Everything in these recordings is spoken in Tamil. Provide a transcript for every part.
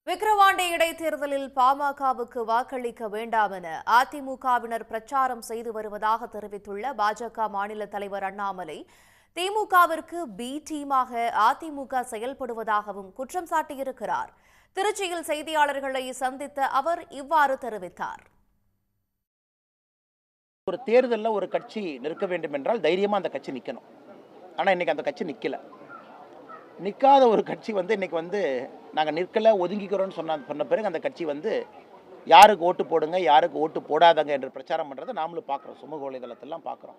விக்கிரவாண்டி இடைத்தேர்தலில் பாமகவுக்கு வாக்களிக்க வேண்டாம் என அதிமுகவினர் பிரச்சாரம் செய்து வருவதாக தெரிவித்துள்ள பாஜக மாநில தலைவர் அண்ணாமலை, திமுகவிற்கு பி டீமாக அதிமுக செயல்படுவதாகவும் குற்றம் சாட்டியிருக்கிறார். திருச்சியில் செய்தியாளர்களை சந்தித்த அவர் இவ்வாறு தெரிவித்தார். ஒரு தேர்தலில் ஒரு கட்சி நிற்க வேண்டும் என்றால் தைரியமா அந்த கட்சி நிற்கணும். ஆனால் இன்னைக்கு அந்த கட்சி நிற்கல. நிற்காத ஒரு கட்சி இன்னைக்கு நாங்கள் நிற்கலை ஒதுங்கிக்கிறோன்னு சொன்ன பிறகு அந்த கட்சி யாருக்கு ஓட்டு போடுங்க யாருக்கு ஓட்டு போடாதங்க என்று பிரச்சாரம் பண்ணுறதை நாமளும் பார்க்குறோம். சமூக வலைதளத்திலாம் பார்க்குறோம்.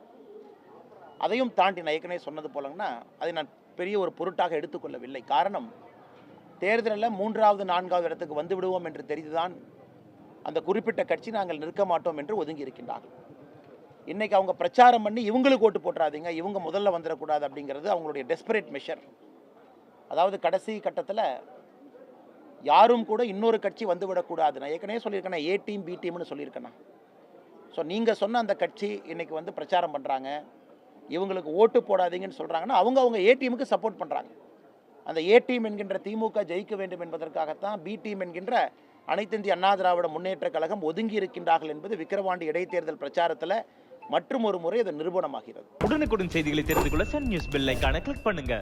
அதையும் தாண்டி நான் ஏற்கனவே சொன்னது போலங்கன்னா அதை நான் பெரிய ஒரு பொருட்டாக எடுத்துக்கொள்ளவில்லை. காரணம், தேர்தலில் 3வது 4வது இடத்துக்கு வந்து விடுவோம் என்று தெரிந்துதான் அந்த குறிப்பிட்ட கட்சி நாங்கள் நிற்க மாட்டோம் என்று ஒதுங்கி இருக்கின்றார்கள். இன்னைக்கு அவங்க பிரச்சாரம் பண்ணி இவங்களுக்கு ஓட்டு போட்டுறாதீங்க, இவங்க முதல்ல வந்துடக்கூடாது அப்படிங்கிறது அவங்களுடைய டெஸ்பரேட் மெஷர். அதாவது கடைசி கட்டத்தில் யாரும் கூட இன்னொரு கட்சி வந்துவிடக்கூடாது. நான் ஏற்கனவே சொல்லியிருக்கேன், ஏ டீம் பி டீம்னு சொல்லியிருக்கேன். ஸோ நீங்கள் சொன்ன அந்த கட்சி இன்னைக்கு பிரச்சாரம் பண்ணுறாங்க, இவங்களுக்கு ஓட்டு போடாதீங்கன்னு சொல்கிறாங்கன்னா அவங்க ஏ டீமுக்கு சப்போர்ட் பண்ணுறாங்க. அந்த ஏ டீம் என்கின்ற திமுக ஜெயிக்க வேண்டும் என்பதற்காகத்தான் பி டீம் என்கின்ற அனைத்து இந்திய அண்ணா திராவிட முன்னேற்ற கழகம் ஒதுங்கி இருக்கின்றார்கள் என்பது விக்கிரவாண்டி இடைத்தேர்தல் பிரச்சாரத்தில் மற்றும் ஒரு முறை அது நிரூபணமாகிறது. உடனுக்குடன் செய்திகளை தெரிந்து கொள்ள சன் நியூஸ் பெல் ஐகானை கிளிக் பண்ணுங்க.